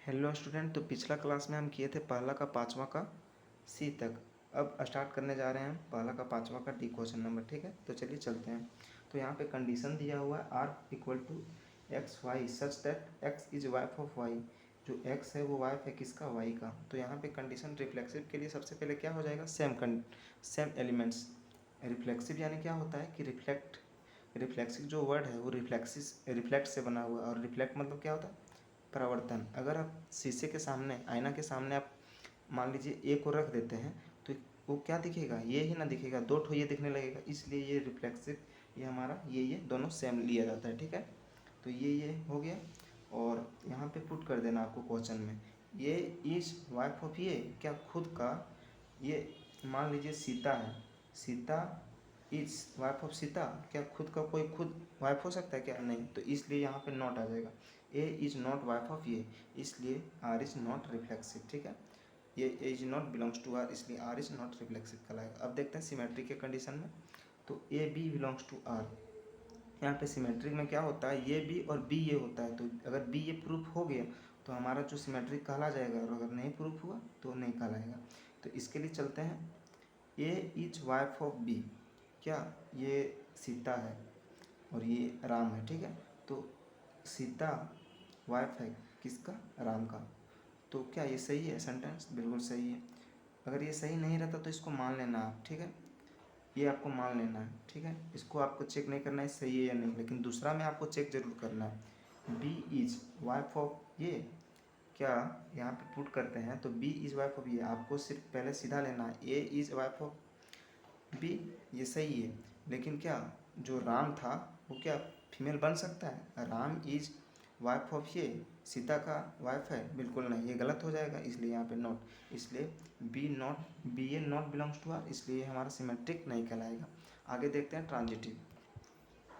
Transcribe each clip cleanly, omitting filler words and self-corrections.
Hello student. तो पिछला class में हम किए थे पहला का पाँचवा का सी तक। अब स्टार्ट करने जा रहे हैं हम पहला का पाँचवा का डी क्वेश्चन नंबर। ठीक है, तो चलिए चलते हैं। तो यहाँ पे कंडीशन दिया हुआ है R equal to X Y such that X is wife of Y. जो एक्स है वो वाइफ है किसका, वाई का। तो यहाँ पे कंडीशन रिफ्लेक्सिव के लिए सबसे पहले क्या हो जाएगा, सेम एलिमेंट्स। रिफ्लेक्सिव यानी क्या होता है कि रिफ्लेक्सिव जो वर्ड है वो रिफ्लेक्ट से बना हुआ है। और रिफ्लेक्ट मतलब क्या होता है, परावर्तन। अगर आप शीशे के सामने, आईना के सामने आप मान लीजिए ए को रख देते हैं तो वो क्या दिखेगा, ये ही ना दिखेगा, दो ठो ये दिखने लगेगा। इसलिए ये रिफ्लेक्सिव, ये हमारा ये दोनों सेम लिया जाता है। ठीक है, तो ये हो गया। और यहाँ पे पुट कर देना आपको क्वेश्चन में, ये इज वाइफ ऑफ ये, क्या खुद का, ये मान लीजिए सीता है, Sita is wife of Sita, क्या खुद का कोई खुद वाइफ हो सकता है क्या, नहीं। तो इसलिए यहाँ पे नॉट आ जाएगा। A is not wife of ये, इसलिए आर इज नॉट रिफ्लेक्सिव। ठीक है, ये A is not belongs to R, इसलिए आर इज नॉट रिफ्लेक्सिव कहलाएगा। अब देखते हैं सिमेट्री के कंडीशन में। तो A B belongs to R, यहाँ पे सिमेट्रिक में क्या होता है, ये बी और बी ये होता है। तो अगर बी ये प्रूफ हो गया तो हमारा जो सिमेट्रिक कहला जाएगा, और अगर नहीं प्रूफ हुआ तो नहीं कहलाएगा। तो इसके लिए चलते हैं, ए इज वाइफ ऑफ बी, क्या ये सीता है और ये राम है। ठीक है, तो सीता वाइफ है किसका, राम का। तो क्या ये सही है सेंटेंस, बिल्कुल सही है। अगर ये सही नहीं रहता तो इसको मान लेना आप। ठीक है, ये आपको मान लेना है। ठीक है, इसको आपको चेक नहीं करना है सही है या नहीं, लेकिन दूसरा में आपको चेक जरूर करना है। बी इज वाइफ ऑफ ये, क्या यहाँ पे पुट करते हैं तो बी इज वाइफ ऑफ ये, आपको सिर्फ पहले सीधा लेना है। ए इज वाइफ ऑफ बी, ये सही है, लेकिन क्या जो राम था वो क्या फीमेल बन सकता है, राम इज वाइफ ऑफ ये, सीता का वाइफ है, बिल्कुल नहीं, ये गलत हो जाएगा। इसलिए यहाँ पे नॉट, इसलिए B A not belongs to R, इसलिए हमारा सिमेट्रिक नहीं कहलाएगा। आगे देखते हैं ट्रांजिटिव।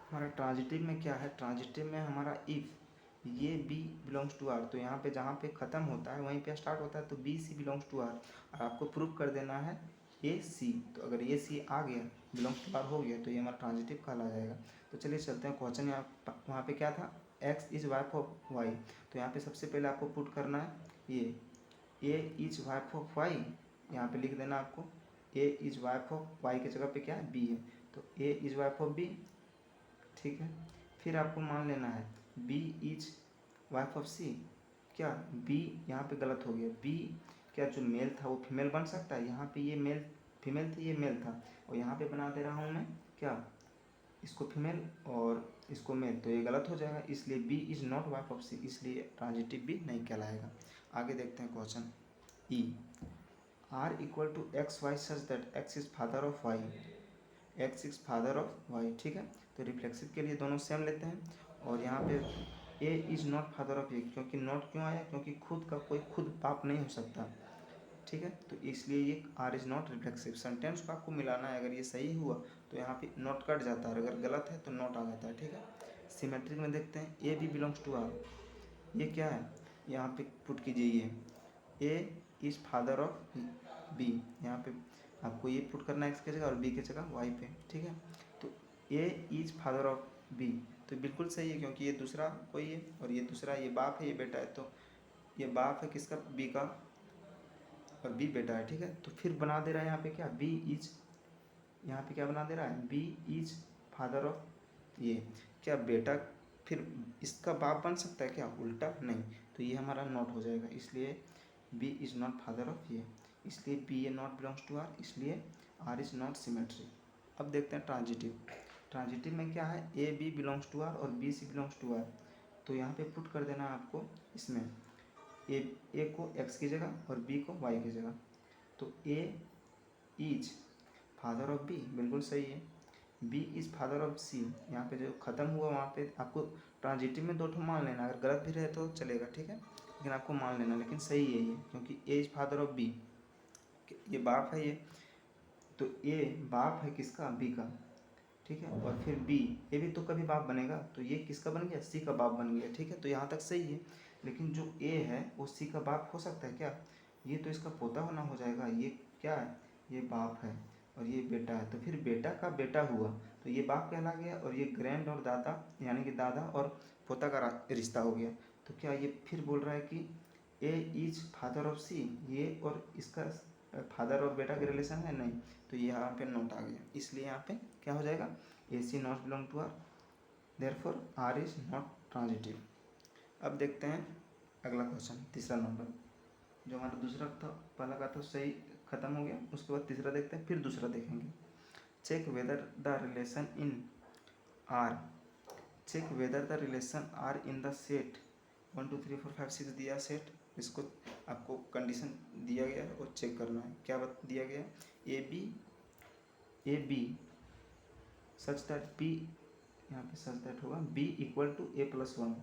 हमारा ट्रांजिटिव में क्या है, ट्रांजिटिव में हमारा इफ़ ये बी बिलोंग्स टू आर, तो यहाँ पे जहाँ पे ख़त्म होता है वहीं पे स्टार्ट होता है, तो B C belongs to R. और आपको प्रूफ कर देना है ए सी, तो अगर ए सी आ गया, बिलोंग्स टू आर हो गया, तो ये हमारा ट्रांजिटिव कहला जाएगा। तो चलिए चलते हैं क्वेश्चन। यहाँ वहाँ पे क्या था, X is wife of Y, तो यहाँ पे सबसे पहले आपको पुट करना है ये A is wife of Y, यहाँ पे लिख देना आपको ए इज वाइफ ऑफ वाई के जगह पे क्या है, बी है, तो ए इज वाइफ ऑफ बी। ठीक है, फिर आपको मान लेना है बी इज वाइफ ऑफ सी, क्या बी यहाँ पे गलत हो गया, बी क्या जो मेल था वो फीमेल बन सकता है, यहाँ पे ये मेल फीमेल थी, ये मेल था, और यहाँ पे बना दे रहा हूँ मैं क्या, इसको फीमेल और इसको मेल, तो ये गलत हो जाएगा। इसलिए B is not wife of C, इसलिए ट्रांजिटिव भी नहीं कहलाएगा। आगे देखते हैं question E, R equal to X Y such that X is father of Y, X is father of Y. ठीक है, तो रिफ्लेक्सिव के लिए दोनों सेम लेते हैं। और यहाँ पे ए इज नॉट फादर ऑफ ए, क्योंकि नॉट क्यों आया, क्योंकि खुद का कोई खुद बाप नहीं हो सकता। ठीक है, तो इसलिए ये R is not reflexive. Sentence को आपको मिलाना है, अगर ये सही हुआ तो यहाँ पे नॉट कट जाता है, अगर गलत है तो नॉट आ जाता है। ठीक है, सिमेट्रिक में देखते हैं A B belongs to R, ये क्या है, यहाँ पे पुट कीजिए ये A is father of B, यहाँ पे आपको ये पुट करना है एक्स की जगह और बी की जगह वाई पे। ठीक है, तो ए इज फादर ऑफ बी, तो बिल्कुल सही है, क्योंकि ये दूसरा कोई है और ये दूसरा, ये बाप है ये बेटा है, तो ये बाप है किसका, बी का, और बी बेटा है। ठीक है, तो फिर बना दे रहा है यहाँ पे क्या, बी इज, यहाँ पे क्या बना दे रहा है, बी इज फादर ऑफ ये, क्या बेटा फिर इसका बाप बन सकता है क्या, उल्टा नहीं, तो ये हमारा नॉट हो जाएगा। इसलिए B is not father of ये, इसलिए B A not belongs to R, इसलिए आर इज नॉट सिमेट्री। अब देखते हैं ट्रांजिटिव। ट्रांजिटिव में क्या है, A B belongs to R और B C belongs to R, तो यहाँ पे पुट कर देना है आपको इसमें ए को एक्स की जगह और बी को वाई की जगह। तो ए इज फादर ऑफ बी, बिल्कुल सही है। बी इज फादर ऑफ सी, यहाँ पे जो ख़त्म हुआ वहाँ पे आपको ट्रांजिटिव में दो ठो मान लेना, अगर गलत भी रहे तो चलेगा। ठीक है, लेकिन आपको मान लेना, लेकिन सही है ये, क्योंकि ए इज फादर ऑफ बी, ये बाप है ये, तो ए बाप है किसका, बी का। ठीक है, और फिर बी, ये भी तो कभी बाप बनेगा, तो ये किसका बन गया, सी का बाप बन गया। ठीक है, तो यहाँ तक सही है, लेकिन जो ए है वो सी का बाप हो सकता है क्या, ये तो इसका पोता होना हो जाएगा, ये क्या है, ये बाप है और ये बेटा है, तो फिर बेटा का बेटा हुआ तो ये बाप कहला गया, और ये ग्रैंड और दादा यानी कि दादा और पोता का रिश्ता हो गया। तो क्या ये फिर बोल रहा है कि ए इज फादर ऑफ सी, ये और इसका फादर और बेटा के रिलेशन है नहीं, तो यहाँ पे नॉट आ गया, इसलिए यहाँ पे क्या हो जाएगा, A C not belong to R, therefore R is not transitive. अब देखते हैं अगला क्वेश्चन, तीसरा नंबर, जो हमारा दूसरा था, पहला का तो सही खत्म हो गया, उसके बाद तीसरा देखते हैं, फिर दूसरा देखेंगे। Check whether the relation in R, check whether the relation R in the set 1 2 3 4 5 6 दिया सेट, इसको आपको कंडीशन दिया गया है और चेक करना है। क्या दिया गया है, A B such that B, यहाँ पे सच दैट होगा B equal to A plus 1,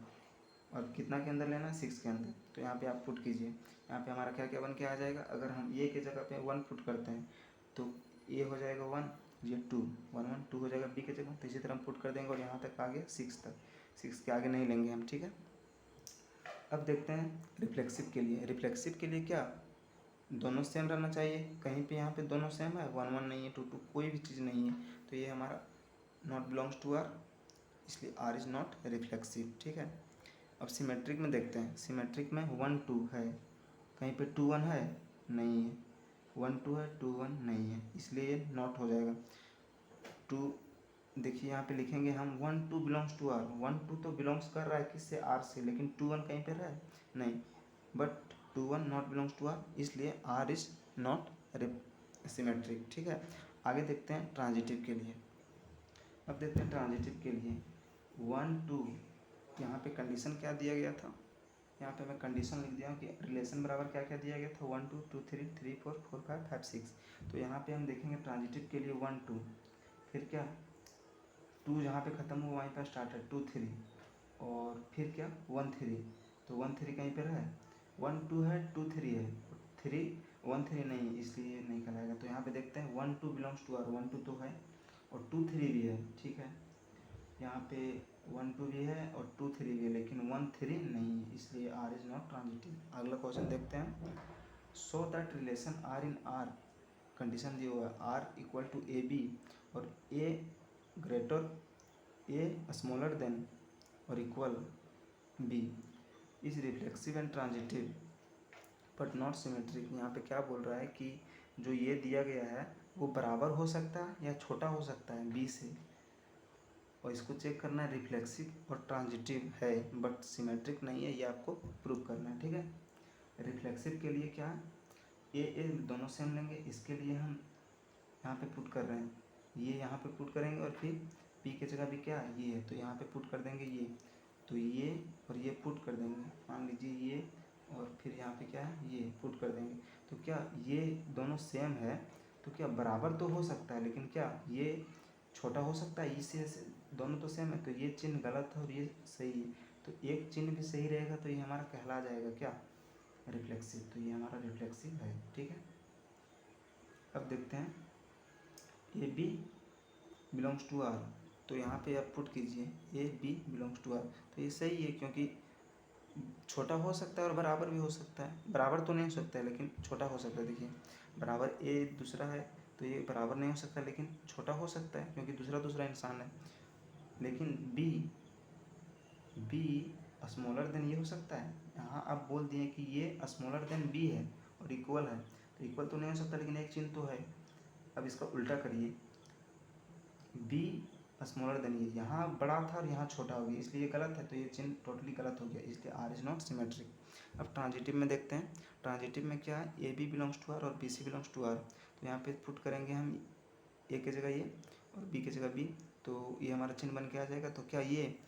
और कितना के अंदर लेना है, 6 के अंदर। तो यहाँ पे आप पुट कीजिए, यहाँ पे हमारा क्या क्या बन के आ जाएगा, अगर हम ए के जगह पे 1 पुट करते हैं तो ए हो जाएगा 1, ये 2 1 1 2 हो जाएगा बी के जगह, तो इसी तरह हम पुट कर देंगे और यहाँ तक आ गया 6 तक, 6 के आगे नहीं लेंगे हम, ठीक है। अब देखते हैं रिफ्लेक्सिव के लिए, रिफ्लेक्सिव के लिए क्या, दोनों सेम रहना चाहिए, कहीं पे यहाँ पे दोनों सेम है, 1 1 नहीं है, 2 2 कोई भी चीज़ नहीं है, तो ये हमारा नॉट बिलोंग्स टू आर, इसलिए आर इज़ नॉट रिफ्लेक्सिव, ठीक है। अब सिमेट्रिक में देखते हैं, सिमेट्रिक में 1 2 है, कहीं पे 2 1 है नहीं है, 1 2 है 2 1 नहीं है, इसलिए ये नॉट हो जाएगा। 2 देखिए यहाँ पे लिखेंगे हम 1 2 बिलोंग्स टू आर, 1 2 तो बिलोंग्स कर रहा है किससे, आर से, लेकिन 2 1 कहीं पे रहा है नहीं, but 2 1 not belongs to R, इसलिए आर इज नॉट सिमेट्रिक, ठीक है। आगे देखते हैं ट्रांजिटिव के लिए। अब देखते हैं ट्रांजिटिव के लिए 1 2, यहाँ पे कंडीशन क्या दिया गया था, यहाँ पे मैं कंडीशन लिख दिया हूँ कि रिलेशन बराबर क्या क्या दिया गया था, 1 2 2 3 3 4 4 5 5 6। तो यहाँ पे हम देखेंगे ट्रांजिटिव के लिए 1 2, फिर क्या 2 जहाँ पे ख़त्म हुआ वहीं पर स्टार्ट है 2 3, और फिर क्या 1 3, तो 1 3 कहीं पर है, 1 2 है 2 3 है, 3 1 3 नहीं है, इसलिए नहीं कहलाएगा। तो यहाँ पे देखते हैं 1 2 बिलोंग्स टू आर, 1 2 तो है और 2 3 भी है, ठीक है। यहाँ पे 1 2 भी है और 2 3 भी है, लेकिन 1 3 नहीं है, इसलिए आर इज नॉट ट्रांजिटिव। अगला क्वेश्चन देखते हैं, so that relation R in R, condition दिया हुआ है R equal to A B और A greater A smaller than और equal B is reflexive and transitive but not symmetric. यहाँ पे क्या बोल रहा है कि जो ये दिया गया है वो बराबर हो सकता है या छोटा हो सकता है बी से, और इसको चेक करना है, रिफ्लेक्सिव और ट्रांजिटिव है बट सिमेट्रिक नहीं है, ये आपको प्रूव करना है, ठीक है। रिफ्लेक्सिव के लिए क्या है, ए दोनों सेम लेंगे, इसके लिए हम यहाँ पे पुट कर रहे हैं, ये यहाँ पे पुट करेंगे और फिर पी की जगह भी क्या है ये है, तो यहाँ पे पुट कर देंगे ये, तो ये और ये पुट कर देंगे, मान लीजिए ये, और फिर यहाँ पे क्या है ये पुट कर देंगे, तो क्या ये दोनों सेम है, तो क्या बराबर तो हो सकता है, लेकिन क्या ये छोटा हो सकता है इससे, दोनों तो सेम है, तो ये चिन्ह गलत है और ये सही है, तो एक चिन्ह भी सही रहेगा तो ये हमारा कहला जाएगा क्या, रिफ्लेक्सिव, तो ये हमारा रिफ्लेक्सिव है, ठीक है। अब देखते हैं A B belongs to R, तो यहाँ पे आप पुट कीजिए A B belongs to R, तो ये सही है क्योंकि छोटा हो सकता है और बराबर भी हो सकता है, बराबर तो नहीं हो सकता है लेकिन छोटा हो सकता है। देखिए बराबर ए दूसरा है तो ये बराबर नहीं हो सकता लेकिन छोटा हो सकता है क्योंकि दूसरा दूसरा इंसान है, लेकिन बी स्मॉलर देन ये हो सकता है, यहाँ आप बोल दिए कि ये स्मॉलर देन बी है और इक्वल है, तो इक्वल तो नहीं हो सकता लेकिन एक चिन्ह तो है। अब इसका उल्टा करिए, बी स्मॉलर देन ये, यहाँ बड़ा था और यहाँ छोटा हो गया इसलिए ये गलत है, तो ये चिन्ह टोटली गलत हो गया, इसलिए आर इज नॉट सिमेट्रिक। अब ट्रांजिटिव में देखते हैं, ट्रांजिटिव में क्या है, A B belongs to R और B C belongs to R, तो यहाँ पे पुट करेंगे हम ए की जगह ये और बी की जगह बी, तो ये हमारा चिन्ह बन के आ जाएगा। तो क्या ये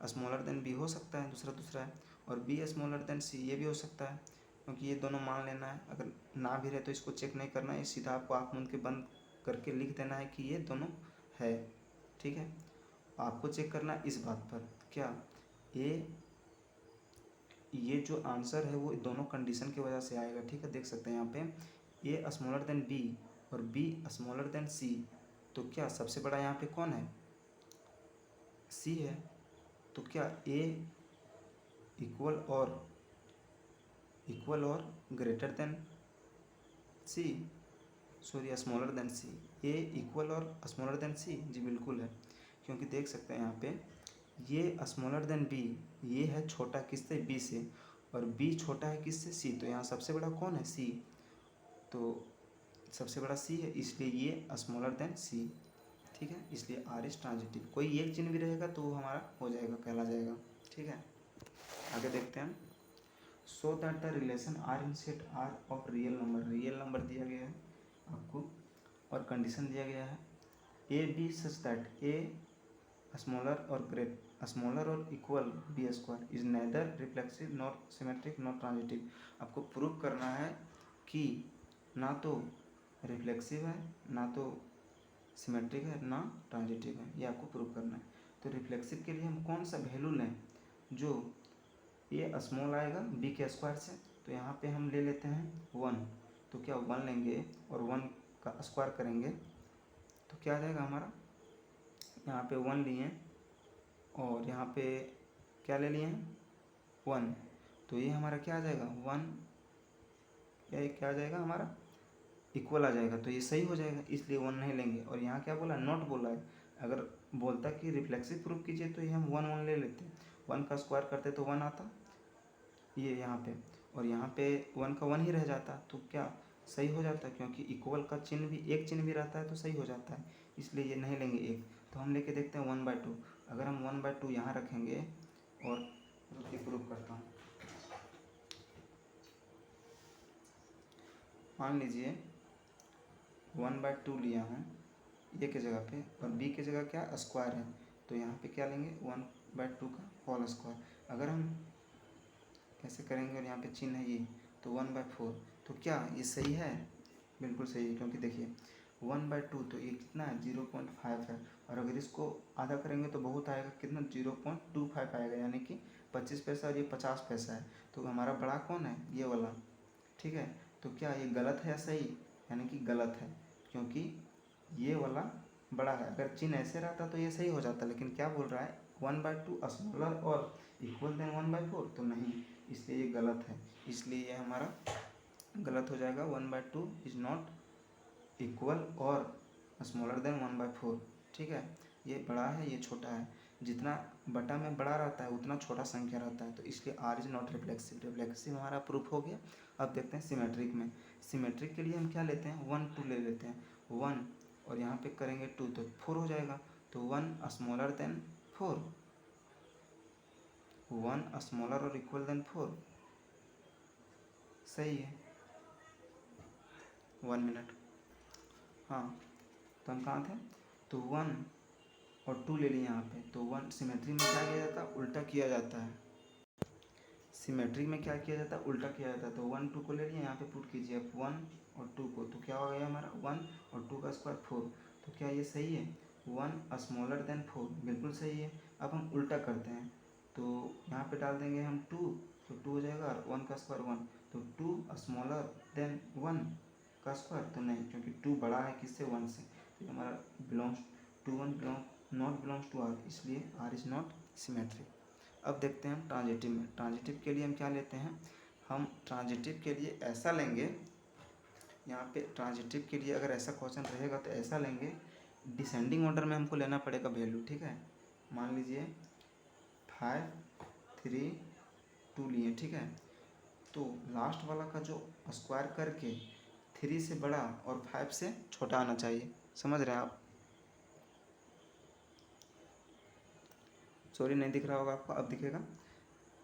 स्मॉलर देन बी हो सकता है, दूसरा दूसरा है, और बी स्मॉलर देन सी ये भी हो सकता है, क्योंकि ये दोनों मान लेना है, अगर ना भी रहे तो इसको चेक नहीं करना है, सीधा आपको आँख मूंद के बंद करके लिख देना है कि ये दोनों है, ठीक है। आपको चेक करना है इस बात पर, क्या ये जो आंसर है वो दोनों कंडीशन की वजह से आएगा, ठीक है। देख सकते हैं यहाँ पे ए स्मॉलर देन बी और बी स्मॉलर देन सी, तो क्या सबसे बड़ा यहाँ पे कौन है, सी है, तो क्या ए इक्वल और ग्रेटर देन सी, सॉरी स्मॉलर देन सी, ए इक्वल और स्मॉलर देन सी, जी बिल्कुल है, क्योंकि देख सकते हैं यहाँ पे ये स्मॉलर देन बी, ये है छोटा किससे, बी से, और b छोटा है किससे, c, तो यहाँ सबसे बड़ा कौन है, c, तो सबसे बड़ा c है, इसलिए ये स्मॉलर देन c, ठीक है, इसलिए r इज ट्रांजिटिव। कोई एक चिन्ह भी रहेगा तो वो हमारा हो जाएगा, कहला जाएगा, ठीक है। आगे देखते हैं, so that the relation R in set R of real number दिया गया है आपको, और कंडीशन दिया गया है A B such that A smaller और equal B square is neither reflexive not symmetric not transitive. आपको प्रूव करना है कि ना तो रिफ्लेक्सिव है, ना तो सिमेट्रिक है, ना ट्रांजिटिव है, ये आपको प्रूव करना है। तो रिफ्लेक्सिव के लिए हम कौन सा वैल्यू लें, जो ये स्मॉल आएगा बी के स्क्वायर से, तो यहाँ पे हम ले लेते हैं 1, तो क्या 1 लेंगे और 1 का स्क्वायर करेंगे तो क्या आ जाएगा हमारा, यहाँ पे 1 लिए और यहाँ पे क्या ले लिए हैं 1, तो ये हमारा क्या आ जाएगा 1, क्या आ जाएगा हमारा इक्वल आ जाएगा, तो ये सही हो जाएगा, इसलिए 1 नहीं लेंगे। और यहाँ क्या बोला, नॉट बोला है, अगर बोलता कि रिफ्लेक्सिव प्रूफ कीजिए तो ये हम 1 ले लेते, 1 का स्क्वायर करते तो 1 आता ये यहाँ पे, और यहाँ पे 1 का 1 ही रह जाता तो क्या सही हो जाता, क्योंकि इक्वल का चिन्ह भी एक चिन्ह भी रहता है तो सही हो जाता है, इसलिए ये नहीं लेंगे एक। तो हम लेके देखते हैं 1/2, अगर हम 1/2 यहाँ रखेंगे, और रुकिए प्रूफ करता हूँ, मान लीजिए 1/2 लिया हूँ ए के जगह पे, और बी की जगह क्या स्क्वायर है, तो यहाँ पे क्या लेंगे 1/2 का होल स्क्वायर। अगर हम कैसे करेंगे, और यहाँ पे चिन्ह है ये, तो 1/4, तो क्या ये सही है, बिल्कुल सही है, क्योंकि देखिए 1/2 तो ये कितना है 0.5 है, और अगर इसको आधा करेंगे तो बहुत आएगा, कितना 0.25 आएगा, यानी कि 25 पैसा, और ये 50 पैसा है, तो हमारा बड़ा कौन है ये वाला, ठीक है। तो क्या ये गलत है या सही, यानी कि गलत है, क्योंकि ये वाला बड़ा है, अगर चिन्ह ऐसे रहता तो ये सही हो जाता, लेकिन क्या बोल रहा है 1/2 स्मॉलर और इक्वल देन 1/4, तो नहीं, इसलिए ये गलत है, इसलिए ये हमारा गलत हो जाएगा, 1/2 इज नॉट इक्वल और स्मॉलर देन 1/4, ठीक है। ये बड़ा है, ये छोटा है, जितना बटा में बड़ा रहता है उतना छोटा संख्या रहता है, तो इसलिए आर इज नॉट रिफ्लेक्सिव हमारा प्रूफ हो गया। अब देखते हैं सिमेट्रिक में, सिमेट्रिक के लिए हम क्या लेते हैं 1 2 ले लेते हैं, 1 और यहाँ पे करेंगे 2 तो 4 हो जाएगा, तो 1 स्मॉलर देन 4, 1 स्मॉलर और इक्वल देन 4, सही है। 1 मिनट, हाँ, तो हम कहाँ थे, तो 1 और 2 ले लिए यहाँ पे, तो 1 सिमेट्री में क्या किया जाता है, उल्टा किया जाता है, सिमेट्री में क्या किया जाता है, उल्टा किया जाता है, तो 1 2 को ले लिए यहाँ पे पुट कीजिए 1 और 2 को, तो क्या हो गया हमारा 1 और 2 का स्क्वायर 4, तो क्या ये सही है, 1 स्मॉलर देन 4, बिल्कुल सही है। अब हम उल्टा करते हैं, तो यहाँ पे डाल देंगे हम 2, तो 2 हो जाएगा, और 1 का स्क्वायर 1, तो 2 स्मॉलर देन 1 का स्क्वायर, तो नहीं, क्योंकि 2 बड़ा है किससे 1 से, तो हमारा belongs to 1 not belongs to R, इसलिए आर इज नॉट सिमेट्रिक। अब देखते हैं हम ट्रांजिटिव में, ट्रांजिटिव के लिए हम क्या लेते हैं, हम ट्रांजिटिव के लिए ऐसा लेंगे, यहाँ पे ट्रांजिटिव के लिए अगर ऐसा क्वेश्चन रहेगा तो ऐसा लेंगे, डिसेंडिंग ऑर्डर में हमको लेना पड़ेगा वैल्यू, ठीक है। मान लीजिए 5 3 2 लिए, ठीक है, तो लास्ट वाला का जो स्क्वायर करके 3 से बड़ा और 5 से छोटा आना चाहिए, समझ रहे हैं आप, सॉरी नहीं दिख रहा होगा आपको, अब दिखेगा।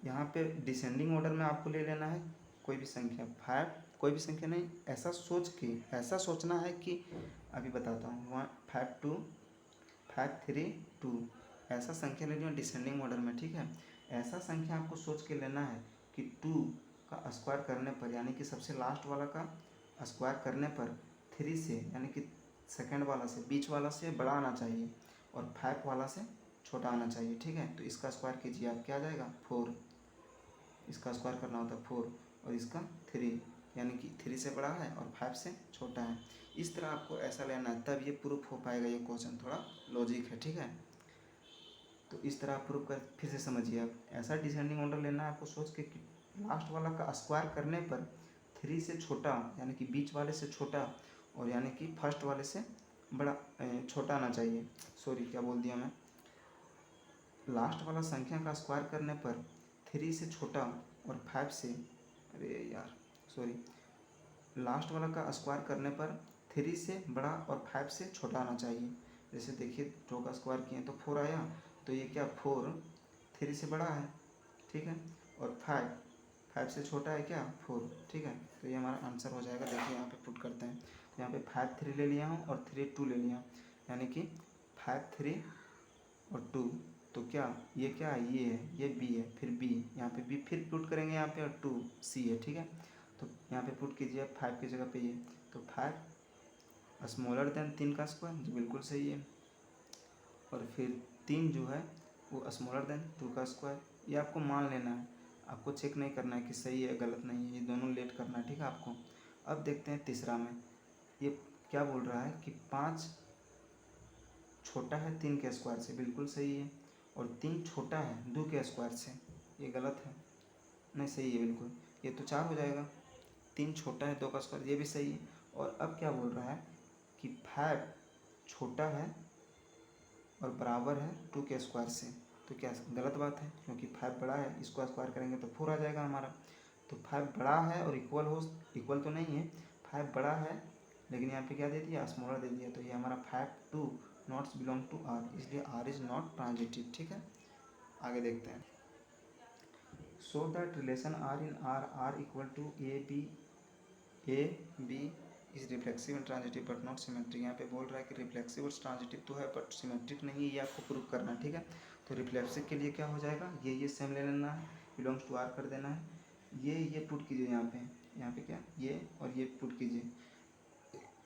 यहाँ पे डिसेंडिंग ऑर्डर में आपको ले लेना है कोई भी संख्या, 5 कोई भी संख्या नहीं, ऐसा सोच के, ऐसा सोचना है कि अभी बताता हूँ, 5 2 5 3 2, ऐसा संख्या ले लिया डिसेंडिंग ऑर्डर में, ठीक है। ऐसा संख्या आपको सोच के लेना है कि 2 का स्क्वायर करने पर, यानी कि सबसे लास्ट वाला का स्क्वायर करने पर 3 से, यानी कि सेकेंड वाला से, बीच वाला से बड़ा आना चाहिए, और 5 वाला से छोटा आना चाहिए, ठीक है। तो इसका स्क्वायर कीजिए आप, क्या आ जाएगा 4, इसका स्क्वायर करना होता है 4, और इसका 3, यानी कि 3 से बड़ा है और 5 से छोटा है। इस तरह आपको ऐसा लेना है, तब ये प्रूफ हो पाएगा, ये क्वेश्चन थोड़ा लॉजिक है, ठीक है। तो इस तरह आप प्रूफ कर, फिर से समझिए आप, ऐसा डिसेंडिंग ऑर्डर लेना है आपको सोच के कि लास्ट वाला का स्क्वायर करने पर 3 से छोटा, यानी कि बीच वाले से छोटा, और यानी कि फर्स्ट वाले से बड़ा छोटा आना चाहिए, सॉरी क्या बोल दिया मैं, लास्ट वाला संख्या का स्क्वायर करने पर 3 से छोटा और 5 से, अरे यार सॉरी, लास्ट वाला का स्क्वायर करने पर 3 से बड़ा और 5 से छोटा आना चाहिए। जैसे देखिए 2 का स्क्वायर किए तो 4 आया, तो ये क्या 4 3 से बड़ा है, ठीक है, और 5 से छोटा है क्या 4, ठीक है। तो ये हमारा आंसर हो जाएगा। देखिए यहाँ पे पुट करते हैं, तो यहाँ पे 5 3 ले लिया हूँ और 3 2 ले लिया हूँ, यानी कि 5 3 और 2, तो क्या ये क्या है, ये है, ये बी है, फिर बी, यहाँ पे बी फिर पुट करेंगे यहाँ पे, और 2 सी है, ठीक है। तो यहाँ पे पुट कीजिए 5 की जगह पे ये, तो 5 स्मॉलर देन 3 का स्क्वायर, जो बिल्कुल सही है, और फिर 3 जो है वो स्मॉलर देन 2 का स्क्वायर। ये आपको मान लेना है, आपको चेक नहीं करना है कि सही है गलत नहीं है, ये दोनों लेट करना है, ठीक है आपको। अब देखते हैं तीसरा में, ये क्या बोल रहा है कि 5 छोटा है 3 के स्क्वायर से, बिल्कुल सही है, और 3 छोटा है 2 के स्क्वायर से, ये गलत है, नहीं सही है बिल्कुल, ये तो 4 हो जाएगा। 3 छोटा है 2 का स्क्वायर, ये भी सही है। और अब क्या बोल रहा है कि 5 छोटा है और बराबर है 2 के स्क्वायर से, तो क्या गलत बात है, क्योंकि 5 बड़ा है, इसको स्क्वायर करेंगे तो 4 आ जाएगा हमारा। तो 5 बड़ा है और इक्वल तो नहीं है, 5 बड़ा है लेकिन यहाँ पे क्या दे दिया, स्मॉलर दे दिया, तो ये हमारा 5 2 नॉट्स बिलोंग टू आर, इसलिए आर इज नॉट ट्रांजिटिव, ठीक है। आगे देखते हैं, so that relation R in R equal to A B is reflexive and transitive but not symmetric. यहाँ पे बोल रहा है कि रिफ्लेक्सिव और ट्रांजिटिव तो है बट सिमेट्रिक नहीं है, ये आपको प्रूव करना है, ठीक है। तो रिफ्लेक्सिव के लिए क्या हो जाएगा, ये सेम ले लेना है, बिलोंग्स टू आर कर देना है, ये पुट कीजिए यहाँ पे क्या, ये और ये पुट कीजिए,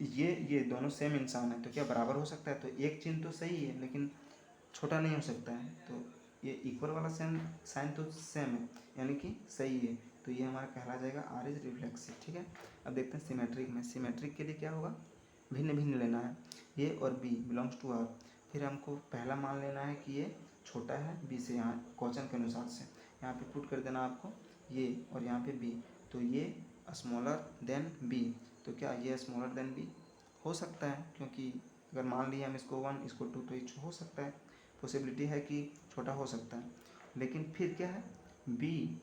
ये दोनों सेम इंसान है, तो क्या बराबर हो सकता है, तो एक चिन्ह तो सही है लेकिन छोटा नहीं हो सकता है, तो ये इक्वल वाला सेम साइन तो सेम है, यानी कि सही है, तो ये हमारा कहला जाएगा आर इज रिफ्लेक्सिव, ठीक है। अब देखते हैं सिमेट्रिक में, सिमेट्रिक के लिए क्या होगा, भिन्न भिन्न लेना है, ए और बी बिलोंग्स टू आर, फिर हमको पहला मान लेना है कि ये छोटा है बी से, यहाँ क्वेश्चन के अनुसार से यहाँ पे पुट कर देना आपको ये, और यहाँ पे बी, तो ये स्मॉलर देन बी, तो क्या ये स्मॉलर देन बी हो सकता है, क्योंकि अगर मान लिया हम इसको 1 इसको 2, तो ये हो सकता है, पॉसिबिलिटी है कि छोटा हो सकता है। लेकिन फिर क्या है, बी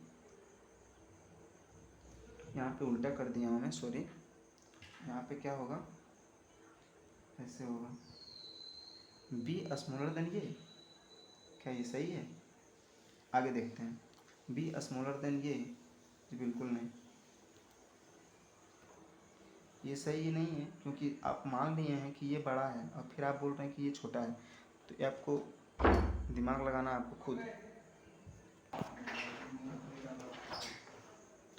यहाँ पे उल्टा कर दिया हूँ मैं, सॉरी, यहाँ पे क्या होगा, ऐसे होगा, बी स्मॉलर देन ये, क्या ये सही है, आगे देखते हैं, बी स्मॉलर देन ये, बिल्कुल नहीं, ये सही ही नहीं है, क्योंकि आप मान लिए हैं कि ये बड़ा है और फिर आप बोल रहे हैं कि ये छोटा है, तो ये आपको दिमाग लगाना है आपको खुद,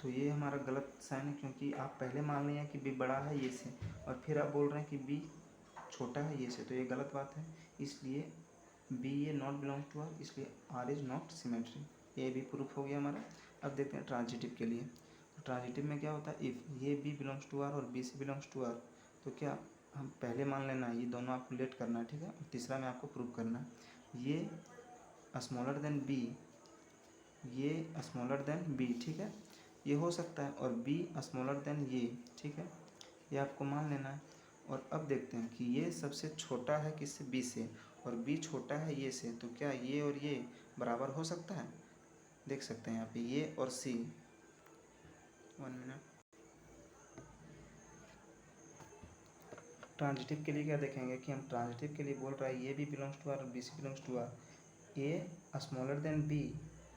तो ये हमारा गलत साइन है, क्योंकि आप पहले मान लिए हैं कि बी बड़ा है ये से, और फिर आप बोल रहे हैं कि बी छोटा है ये से, तो ये गलत बात है, इसलिए बी ये नॉट बिलोंग्स टू आर, इसलिए आर इज नॉट सिमेट्रिक, ये भी प्रूफ हो गया हमारा। अब देखते हैं ट्रांजिटिव के लिए, तो ट्रांजिटिव में क्या होता है, इफ़ ये बी बिलोंग्स टू आर और B C belongs to R, तो क्या हम पहले मान लेना है, ये दोनों आपको लेट करना है, ठीक है, और तीसरा में आपको प्रूव करना है, ये स्मॉलर देन बी, ये स्मॉलर देन बी, ठीक है, ये हो सकता है, और बी स्मॉलर देन ये, ठीक है, ये आपको मान लेना है। और अब देखते हैं कि ये सबसे छोटा है किससे, बी से, और बी छोटा है ये से, तो क्या ये और ये बराबर हो सकता है, देख सकते हैं यहाँ पे ये और सी, 1 मिनट, ट्रांजिटिव के लिए क्या देखेंगे कि हम ट्रांजिटिव के लिए बोल रहा है ये भी बिलोंग्स टू आर और B C belongs to R, A smaller than B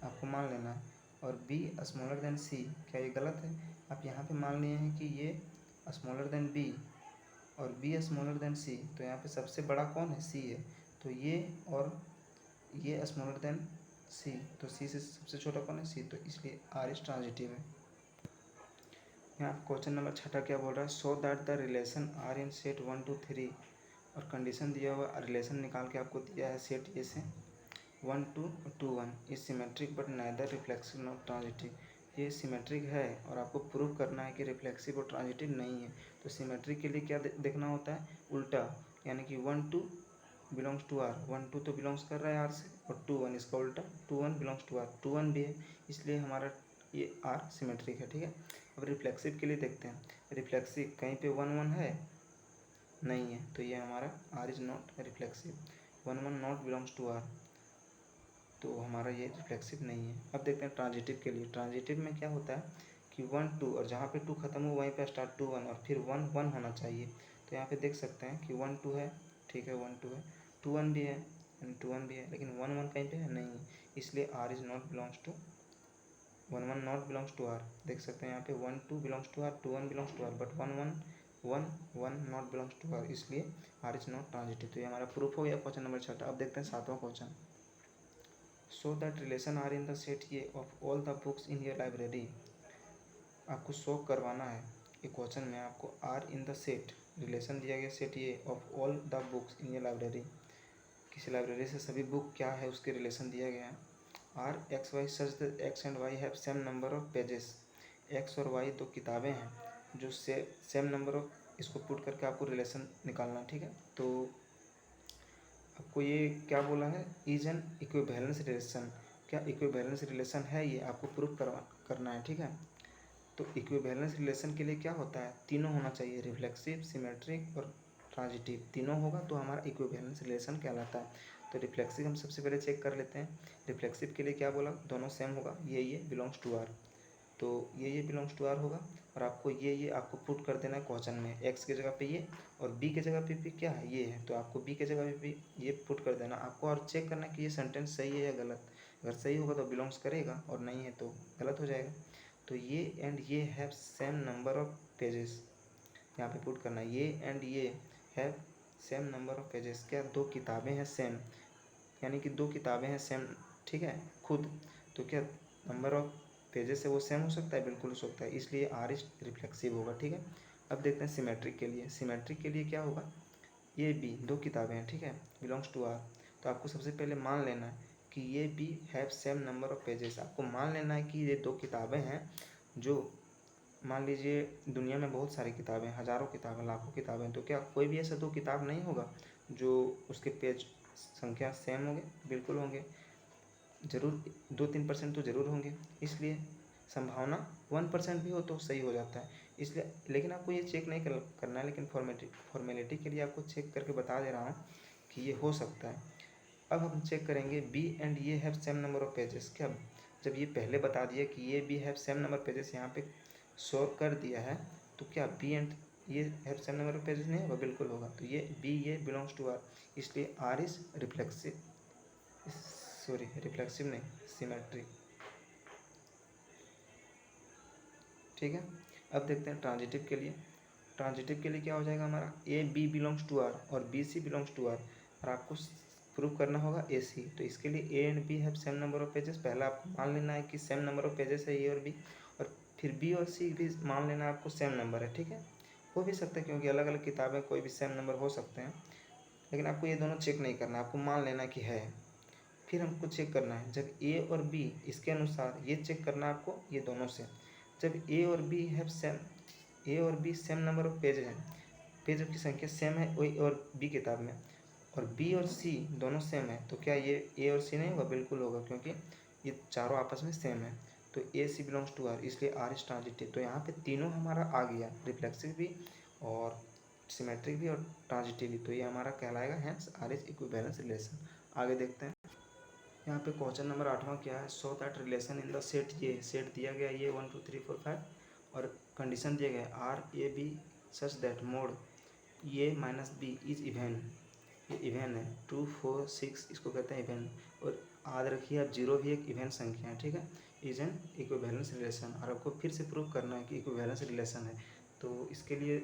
आपको मान लेना है, और बी स्मॉलर देन सी, क्या ये गलत है, आप यहाँ पे मान लिए हैं कि ये स्मॉलर देन बी और बी स्मॉलर देन सी, तो यहाँ पे सबसे बड़ा कौन है, सी है, तो ये और ये स्मॉलर देन सी, तो सी से सबसे छोटा कौन है, सी, तो इसलिए आर इज ट्रांजिटिव है। यहाँ क्वेश्चन नंबर 6 क्या बोल रहा है, so that the relation R in set 1 2 3, और कंडीशन दिया हुआ रिलेशन निकाल के आपको दिया है सेट ए से 1 2 2 1 is symmetric but neither reflexive not transitive, ये सिमेट्रिक है और आपको प्रूव करना है कि रिफ्लेक्सिव और ट्रांजिटिव नहीं है। तो सिमेट्रिक के लिए क्या देखना होता है, उल्टा, यानी कि 1 2 बिलोंग्स टू आर, 1 2 तो बिलोंग्स कर रहा है आर से, और 2 1 इसका उल्टा, 2 1 बिलोंग्स टू आर, 2 1 भी है, इसलिए हमारा ये आर सिमेट्रिक है, ठीक है। अब रिफ्लेक्सिव के लिए देखते हैं, रिफ्लेक्सिव कहीं पे 1 1 है, नहीं है, तो ये हमारा R is not reflexive, 1 1 not belongs to R, तो हमारा ये रिफ्लेक्सिव नहीं है। अब देखते हैं ट्रांजिटिव के लिए। ट्रांजिटिव में क्या होता है कि 1 2 और जहाँ पे 2 खत्म हो वहीं पे स्टार्ट 2 1 और फिर 1 1 होना चाहिए। तो यहाँ पे देख सकते हैं कि 1 2 है, ठीक है, 1 2 है, 2 1 भी है एंड 2 1 भी है, लेकिन 1 1 कहीं पे है नहीं, इसलिए R is not belongs to 1 1 not belongs to R. देख सकते हैं यहाँ पे 1 2 belongs to R, 2 1 belongs to R, but 1 1 1 1 not belongs to R, इसलिए आर इज नॉट ट्रांजिटिव। तो ये हमारा प्रूफ हो गया क्वेश्चन नंबर 6। अब देखते हैं 7वां question. Show that relation R in the set A of all the books in your library. आपको शो करवाना है ये क्वेश्चन में, आपको R in the set relation दिया गया सेट ये of all the books in your library, किसी लाइब्रेरी से सभी बुक क्या है उसके रिलेशन दिया गया है। R X Y such that X and Y have same number of pages. X और वाई दो किताबें हैं जो सेम नंबर ऑफ, इसको पुट करके आपको रिलेशन निकालना है, ठीक है। तो आपको ये क्या बोला है, इज एन इक्विवेलेंस रिलेशन। क्या इक्विवेलेंस रिलेशन है ये आपको प्रूफ करना है, ठीक है। तो इक्विवेलेंस रिलेशन के लिए क्या होता है, तीनों होना चाहिए, रिफ्लेक्सिव, सिमेट्रिक और ट्रांजिटिव, तीनों होगा तो हमारा इक्विवेलेंस रिलेशन कहलाता है। तो रिफ्लेक्सिव हम सबसे पहले चेक कर लेते हैं। रिफ्लेक्सिव के लिए क्या बोला, दोनों सेम होगा, ये बिलोंग्स टू आर, तो ये बिलोंग्स टू आर होगा। और आपको ये आपको पुट कर देना है क्वेश्चन में, एक्स की जगह पे ये और बी की जगह पे भी क्या है, ये है, तो आपको बी की जगह पे भी ये पुट कर देना आपको, और चेक करना कि ये सेंटेंस सही है या गलत। अगर सही होगा तो बिलोंग्स करेगा और नहीं है तो गलत हो जाएगा। तो ये एंड ये have same number of pages, यहाँ पे पुट करना है, ये एंड ये have same number of pages. क्या दो किताबें हैं सेम, यानी कि दो किताबें हैं सेम, ठीक है, खुद, तो क्या नंबर ऑफ पेजेस से वो सेम हो सकता है, बिल्कुल हो सकता है, इसलिए आर इज रिफ्लेक्सिव होगा, ठीक है। अब देखते हैं सिमेट्रिक के लिए। सिमेट्रिक के लिए क्या होगा, ये बी दो किताबें हैं, ठीक है, बिलोंग्स टू आर। तो आपको सबसे पहले मान लेना है कि ये B have same number of pages. आपको मान लेना है कि ये दो किताबें हैं जो, मान लीजिए दुनिया में बहुत सारी किताबें, हज़ारों किताबें, लाखों किताबें, तो क्या कोई भी ऐसा दो किताब नहीं होगा जो उसके पेज संख्या सेम होंगे, बिल्कुल होंगे, ज़रूर 2-3% तो ज़रूर होंगे, इसलिए संभावना 1% भी हो तो सही हो जाता है, इसलिए। लेकिन आपको ये चेक नहीं करना है, लेकिन फॉर्मेलिटी के लिए आपको चेक करके बता दे रहा हूँ कि ये हो सकता है। अब हम चेक करेंगे बी एंड ये have same number of pages. क्या जब ये पहले बता दिया कि ये B have same number pages, यहाँ पे शो कर दिया है, तो क्या बी एंड ये have same number of pages नहीं होगा, बिल्कुल होगा। तो ये बी ये बिलोंग्स टू आर, इसलिए R is reflexive, sorry reflexive नहीं, सिमेट्रिक, ठीक है। अब देखते हैं ट्रांजिटिव के लिए। ट्रांजिटिव के लिए क्या हो जाएगा हमारा, A B belongs to R और B C belongs to R, और आपको प्रूव करना होगा ए सी। तो इसके लिए A and B have same number of pages, पहला आपको मान लेना है कि सेम नंबर ऑफ पेजेस है ए और बी, और फिर बी और सी भी मान लेना है आपको सेम नंबर है, ठीक है। हो भी सकता है क्योंकि अलग अलग किताबें कोई भी सेम नंबर हो सकते हैं, लेकिन आपको ये दोनों चेक नहीं करना, आपको मान लेना कि है। फिर हमको चेक करना है जब ए और बी इसके अनुसार, ये चेक करना है आपको ये दोनों से, जब ए और बी हैव सेम, ए और B same number of page हैं, पेजों की संख्या सेम है ए और बी किताब में, और बी और सी दोनों सेम है, तो क्या ये ए और सी नहीं होगा, बिल्कुल होगा, क्योंकि ये चारों आपस में सेम है। तो A C belongs to R, इसलिए आर इज ट्रांजिटिव। तो यहाँ पे तीनों हमारा आ गया, रिफ्लेक्सिव भी और सिमेट्रिक भी और ट्रांजिटिव भी, तो ये हमारा कहलाएगा hence R is equivalence relation. आगे देखते हैं, यहाँ पे क्वेश्चन नंबर 8वां क्या है, so that relation in the set, ये सेट दिया गया ये 1 2 3 4 5 और कंडीशन दिया गया R A B such that mod A minus B is even, ये इवेन है, 2 4 6 इसको कहते हैं इवेन, और याद रखिए आप 0 भी एक इवेन संख्या है, ठीक है, इज एन इक्विवेलेंस रिलेशन। और आपको फिर से प्रूव करना है कि इक्विवेलेंस रिलेशन है, तो इसके लिए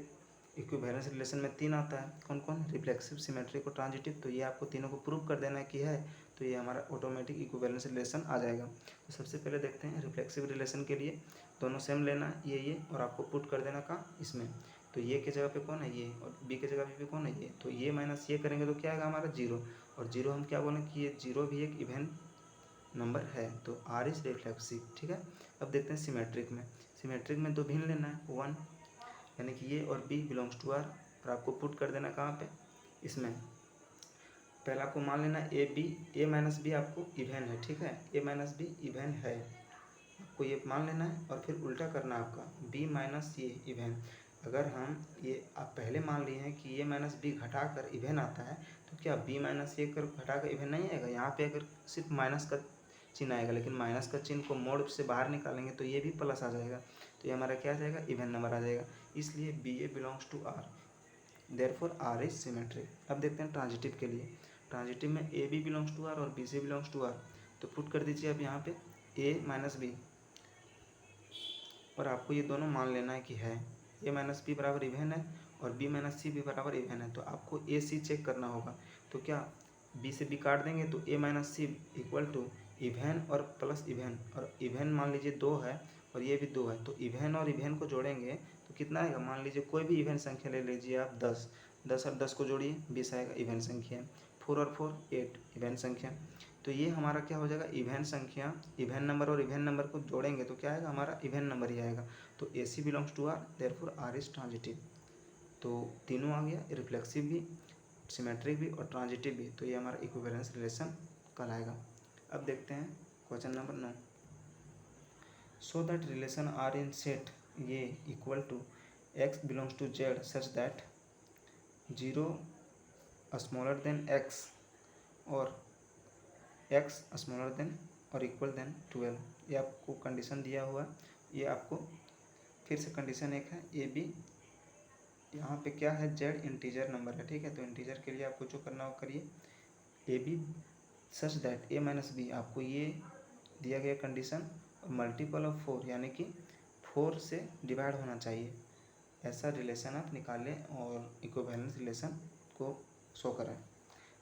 इक्विवेलेंस रिलेशन में 3 आता है, कौन कौन, रिफ्लेक्सिव, सिमेट्रिक और ट्रांजिटिव, तो ये आपको तीनों को प्रूव कर देना है कि है, तो ये हमारा ऑटोमेटिक इक्विवेलेंस रिलेशन आ जाएगा। तो सबसे पहले देखते हैं रिफ्लेक्सिव रिलेशन के लिए, दोनों सेम लेना ये और आपको पुट कर देना कहाँ, इसमें। तो ये की जगह पे कौन है ये, और बी की जगह पे भी कौन है ये, तो ये माइनस ये करेंगे तो क्या आएगा हमारा 0, और 0 हम क्या बोलें कि ये 0 भी एक इवेन नंबर है, तो आर इज रिफ्लेक्सिव, ठीक है। अब देखते हैं सिमेट्रिक में। सिमेट्रिक में दो भिन्न लेना है, 1 यानी कि ये और बी बिलोंग्स टू आर, और आपको पुट कर देना कहाँ पे, इसमें। पहला आपको मान लेना A B, A minus B आपको इवेन है, ठीक है, ए माइनस बी इवेन है, आपको ये मान लेना है, और फिर उल्टा करना है आपका, बी माइनस ये इवेन। अगर हम ये आप पहले मान लिए हैं कि ए माइनस बी घटा कर इवेन आता है, तो क्या बी माइनस ए कर घटा कर इवेन नहीं आएगा? यहाँ पे अगर सिर्फ माइनस का चिन्ह आएगा, लेकिन माइनस का चिन्ह को मोड से बाहर निकालेंगे तो ये भी प्लस आ जाएगा, तो ये हमारा क्या आ जाएगा? इवेन नंबर आ जाएगा। इसलिए B A belongs to R, therefore R is symmetric. अब देखते हैं ट्रांजिटिव के लिए। ट्रांजिटिव में A B belongs to R और B C belongs to R, तो पुट कर दीजिए आप यहाँ पे ए माइनस बी, और आपको ये दोनों मान लेना है कि है ए माइनस बी बराबर इवेन है और बी माइनस सी भी बराबर इवेन है, तो आपको ए सी चेक करना होगा। तो क्या बी से बी काट देंगे तो A minus C equal to even और प्लस इवेन, और इवेन मान लीजिए 2 है और ये भी 2 है, तो इवेन और इवेन को जोड़ेंगे तो कितना आएगा? मान लीजिए कोई भी इवेन संख्या ले लीजिए आप 10, 10 और 10 को जोड़िए 20 आएगा इवेन संख्या। 4 और 4 8 इवेन संख्या। तो ये हमारा क्या हो जाएगा? इवेन संख्या, इवेन नंबर और इवेन नंबर को जोड़ेंगे तो क्या आएगा? हमारा इवेन नंबर ही आएगा। तो A C belongs to R, therefore R is transitive. तो तीनों आ गया, रिफ्लेक्सिव भी, सिमेट्रिक भी और ट्रांजिटिव भी, तो ये हमारा इक्विवेलेंस रिलेशन कहलाएगा। अब देखते हैं question number 9। So that relation R in set ये equal to X belongs to Z such that 0 smaller than X और एक्स स्मॉलर देन और इक्वल देन 12। ये आपको कंडीशन दिया हुआ है। ये आपको फिर से कंडीशन एक है ए बी, यहाँ पे क्या है? जेड इंटीजर नंबर है, ठीक है। तो इंटीजर के लिए आपको जो करना हो करिए। A B such that A minus B, आपको ये दिया गया कंडीशन और मल्टीपल ऑफ 4 यानी कि 4 से डिवाइड होना चाहिए, ऐसा रिलेशन आप निकालें और इक्विवेलेंस रिलेशन को शो करें।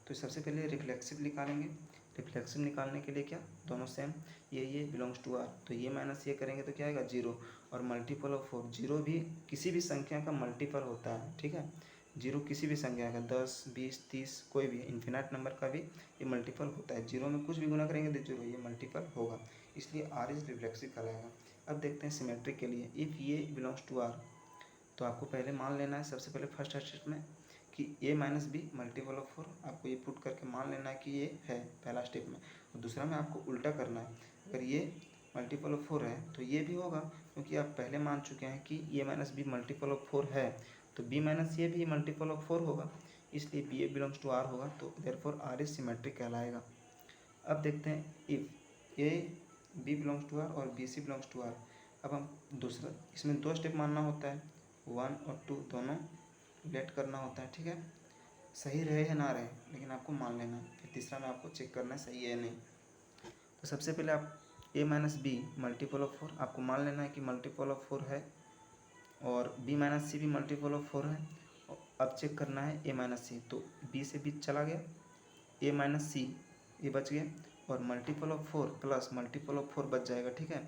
तो सबसे पहले रिफ्लेक्सिव निकालेंगे। रिफ्लेक्सिव निकालने के लिए क्या? दोनों सेम, ये बिलोंग्स टू आर, तो ये माइनस ये करेंगे तो क्या आएगा? 0 और मल्टीपल ऑफ 4। 0 भी किसी भी संख्या का मल्टीपल होता है, ठीक है। 0 किसी भी संख्या का 10 20 30 कोई भी इन्फिनाइट नंबर का भी ये मल्टीपल होता है। 0 में कुछ भी गुना करेंगे तो 0 ये मल्टीपल होगा, इसलिए आर इज रिफ्लेक्सिव कहलाएगा। अब देखते हैं सिमेट्रिक के लिए। इफ़ ये बिलोंग्स टू आर, तो आपको पहले मान लेना है सबसे पहले फर्स्ट स्टेप में कि ए माइनस बी मल्टीपल ऑफ 4, आपको ये पुट करके मान लेना है कि ये है पहला स्टेप में। और दूसरा में आपको उल्टा करना है, अगर ये मल्टीपल ऑफ 4 है तो ये भी होगा, क्योंकि आप पहले मान चुके हैं कि ए माइनस बी मल्टीपल ऑफ 4 है, तो बी माइनस ये भी मल्टीपल ऑफ 4 होगा, इसलिए B A belongs to R होगा, तो देयरफॉर आर इज सिमेट्रिक कहलाएगा। अब देखते हैं if A B belongs to R और B C belongs to R. अब हम दूसरा, इसमें 2 स्टेप मानना होता है, 1 और 2 दोनों लेट करना होता है, ठीक है। सही रहे या ना रहे, लेकिन आपको मान लेना है। फिर तीसरा में आपको चेक करना है सही है या नहीं। तो सबसे पहले आप ए माइनस बी मल्टीपल ऑफ 4 आपको मान लेना है कि मल्टीपल ऑफ 4 है, और बी माइनस सी भी मल्टीपल ऑफ 4 है। अब चेक करना है ए माइनस सी, तो बी से बी चला गया, ए माइनस सी ये बच गया, और multiple of 4 plus multiple of 4 बच जाएगा, ठीक है।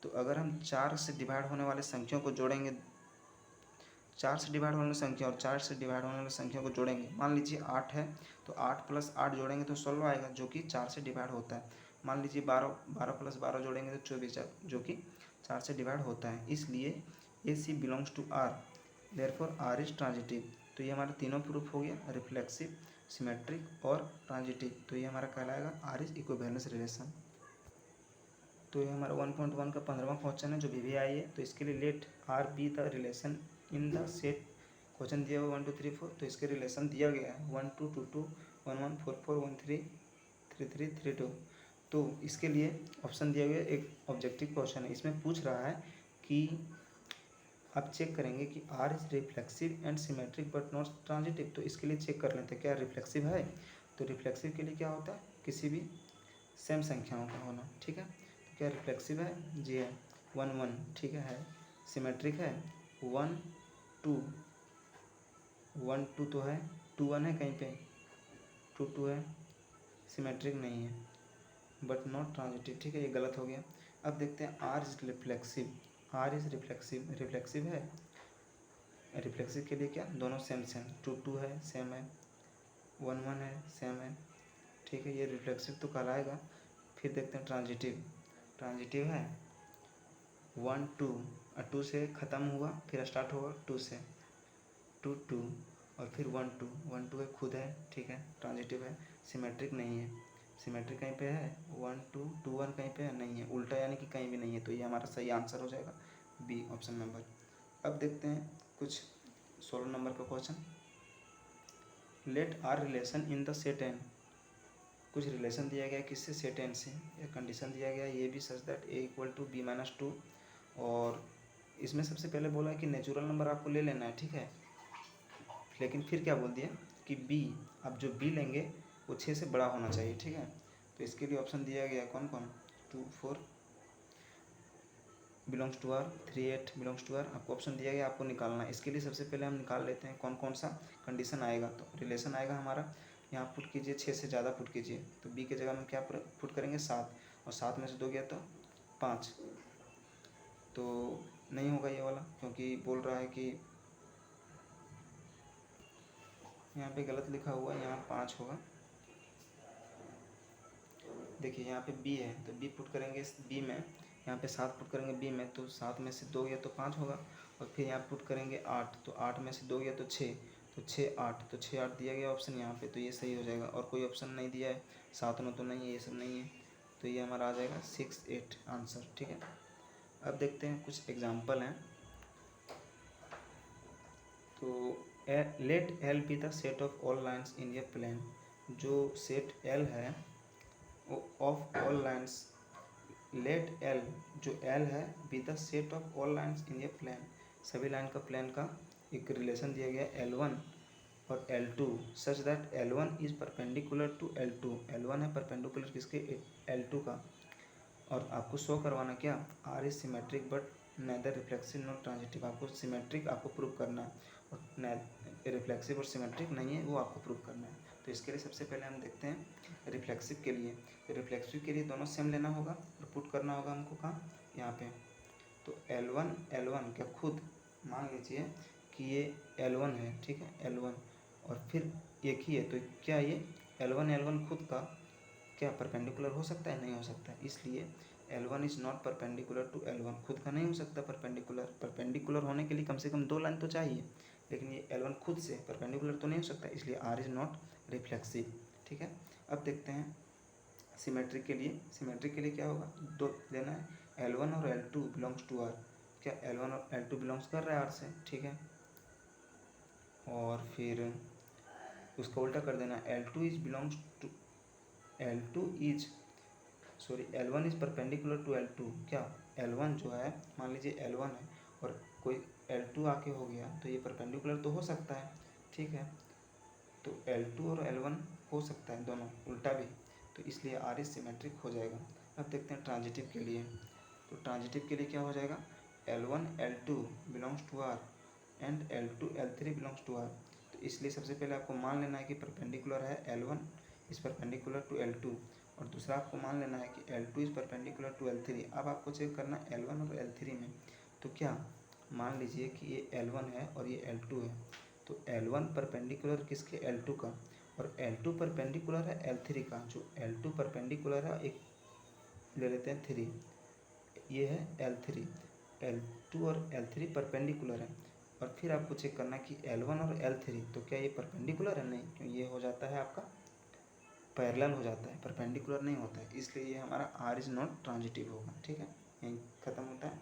तो अगर हम 4 से डिवाइड होने वाले संख्याओं को जोड़ेंगे, 4 से डिवाइड होने वाली संख्या और 4 से डिवाइड होने वाली संख्या को जोड़ेंगे, मान लीजिए 8 है तो 8 प्लस 8 जोड़ेंगे तो 16 आएगा, जो कि 4 से डिवाइड होता है। मान लीजिए 12 प्लस 12 जोड़ेंगे तो 24, जो कि 4 से डिवाइड होता है। इसलिए A C belongs to R, therefore R is transitive. तो ये हमारा तीनों प्रूफ हो गया, रिफ्लेक्सिव, सिमेट्रिक और ट्रांजिटिव। तो ये हमारा कहलाएगा आर इज इक्विवेलेंस रिलेशन। तो ये हमारा 1.1 का 15वां क्वेश्चन है जो भी आई है। तो इसके लिए let R be the relation in the set, question दिया हुआ 1 2 3 4, तो इसके रिलेशन दिया गया है 1 2 2 2 1 1 4 4 1 3 3 3 3 2। तो इसके लिए ऑप्शन दिया गया, एक ऑब्जेक्टिव क्वेश्चन है, इसमें पूछ रहा है कि आप चेक करेंगे कि R is reflexive and symmetric but not transitive. तो इसके लिए चेक कर लेते हैं क्या रिफ्लेक्सिव है। तो रिफ्लेक्सिव के लिए क्या होता है? किसी भी सेम संख्याओं का होना, ठीक है। तो क्या रिफ्लेक्सिव है? जी है, 1 1, ठीक है। सिमेट्रिक है 1 2, 1 2 तो है, 2 1 है कहीं पे, 2 2 है, सिमेट्रिक नहीं है, बट नॉट ट्रांजिटिव, ठीक है, ये गलत हो गया। अब देखते हैं R is reflexive. R is reflexive, reflexive है। रिफ्लेक्सिव के लिए क्या? दोनों सेम सेम, 2 2 है सेम है, 1 1 है सेम है, ठीक है, ये रिफ्लेक्सिव तो कहलाएगा। फिर देखते हैं ट्रांजिटिव। ट्रांजिटिव है 1 2, 2 से ख़त्म हुआ फिर स्टार्ट होगा 2 से, 2 2 और फिर 1 2, 1 2 है खुद है, ठीक है, ट्रांजिटिव है। सिमेट्रिक नहीं है, सिमेट्रिक कहीं पे है 1 2 2 1 कहीं पे है नहीं है, उल्टा यानी कि कहीं भी नहीं है, तो ये हमारा सही आंसर हो जाएगा बी ऑप्शन नंबर। अब देखते हैं कुछ 16 नंबर का question, let R relation in the set N, कुछ रिलेशन दिया गया किससे, सेट एन से, या कंडीशन दिया गया ये भी such that A equal to B minus two, और इसमें सबसे पहले बोला है कि नेचुरल नंबर आपको ले लेना है, ठीक है, लेकिन फिर क्या बोल दिया कि बी, आप जो बी लेंगे वो 6 से बड़ा होना चाहिए, ठीक है। तो इसके लिए ऑप्शन दिया गया कौन कौन, 2 4 belongs to R, 3 8 belongs to R, आपको ऑप्शन दिया गया, आपको निकालना है। इसके लिए सबसे पहले हम निकाल लेते हैं कौन कौन सा कंडीशन आएगा। तो रिलेशन आएगा हमारा, यहाँ पुट कीजिए 6 से ज़्यादा पुट कीजिए, तो बी के जगह में क्या पुट करेंगे 7, और 7 में से 2 गया तो 5, तो नहीं होगा ये वाला, क्योंकि बोल रहा है कि यहाँ पे गलत लिखा हुआ है, यहाँ 5 होगा। देखिए यहाँ पे बी है तो बी पुट करेंगे बी में, यहाँ पे 7 पुट करेंगे बी में, तो 7 में से 2 गया तो 5 होगा, और फिर यहाँ पुट करेंगे 8, तो 8 में से 2 गया तो 6, तो 6 8, तो 6 8 दिया गया ऑप्शन यहाँ पे, तो ये सही हो जाएगा। और कोई ऑप्शन नहीं दिया है, 7 9 तो नहीं है, ये सब नहीं है, तो ये हमारा आ जाएगा 6 8 आंसर, ठीक है। अब देखते हैं कुछ एग्जाम्पल हैं। तो let L be the set of all lines in a plane, जो सेट एल है of all lines, let L जो एल है be the set of all lines in a plane, सभी लाइन का प्लेन का एक रिलेशन दिया गया L1 और L2 such that L1 is perpendicular to L2, L1 है परपेंडिकुलर किसके, L2 का, और आपको शो करवाना क्या, R is symmetric but neither reflexive not transitive, आपको सिमेट्रिक आपको प्रूव करना है, और रिफ्लेक्सिव और सिमेट्रिक नहीं है वो आपको प्रूव करना है। तो इसके लिए सबसे पहले हम देखते हैं रिफ्लेक्सिव के लिए, तो रिफ्लेक्सिव के लिए दोनों सेम लेना होगा और पुट करना होगा हमको कहाँ, यहाँ पे। तो L1 क्या खुद मान लीजिए कि ये L1 है, ठीक है, L1, और फिर एक ही है, तो क्या ये L1 खुद का क्या परपेंडिकुलर हो सकता है, नहीं हो सकता है, इसलिए L1 is not perpendicular to L1, खुद का नहीं हो सकता परपेंडिकुलर होने के लिए कम से कम 2 लाइन तो चाहिए, लेकिन ये L1 खुद से परपेंडिकुलर तो नहीं हो सकता, इसलिए R इज़ नॉट रिफ्लेक्सिव, ठीक है। अब देखते हैं सिमेट्रिक के लिए, सिमेट्रिक के लिए क्या होगा, 2 लेना है, L1 और L2 बिलोंग्स टू R, क्या L1 और L2 बिलोंग्स कर रहा है R से, ठीक है, और फिर उसका उल्टा कर देना, L2 is belongs to L1 is perpendicular to L2, क्या L1 जो है, मान लीजिए L1 है और कोई L2 आके हो गया तो ये परपेंडिकुलर तो हो सकता है, ठीक है, तो L2 और L1 हो सकता है दोनों उल्टा भी, तो इसलिए R इज सिमेट्रिक हो जाएगा। अब देखते हैं ट्रांजिटिव के लिए, तो ट्रांजिटिव के लिए क्या हो जाएगा, L1 L2 belongs to R and L2 L3 belongs to R, तो इसलिए सबसे पहले आपको मान लेना है कि परपेंडिकुलर है L1 is perpendicular to L2, और दूसरा आपको मान लेना है कि L2 is perpendicular to L3। अब आपको चेक करना है L1 और L3 में, तो क्या मान लीजिए कि ये L1 है और ये L2 है, तो L1 परपेंडिकुलर किसके, L2 का, और L2 परपेंडिकुलर है L3 का, जो L2 परपेंडिकुलर है एक ले लेते हैं 3, ये है L3, L2 और L3 परपेंडिकुलर है, और फिर आपको चेक करना कि L1 और L3 तो क्या ये परपेंडिकुलर है, नहीं, क्यों ये हो जाता है आपका पैरेलल हो जाता है, परपेंडिकुलर नहीं होता है, इसलिए ये हमारा R इज नॉट ट्रांजिटिव होगा, ठीक है, यहीं ख़त्म होता है।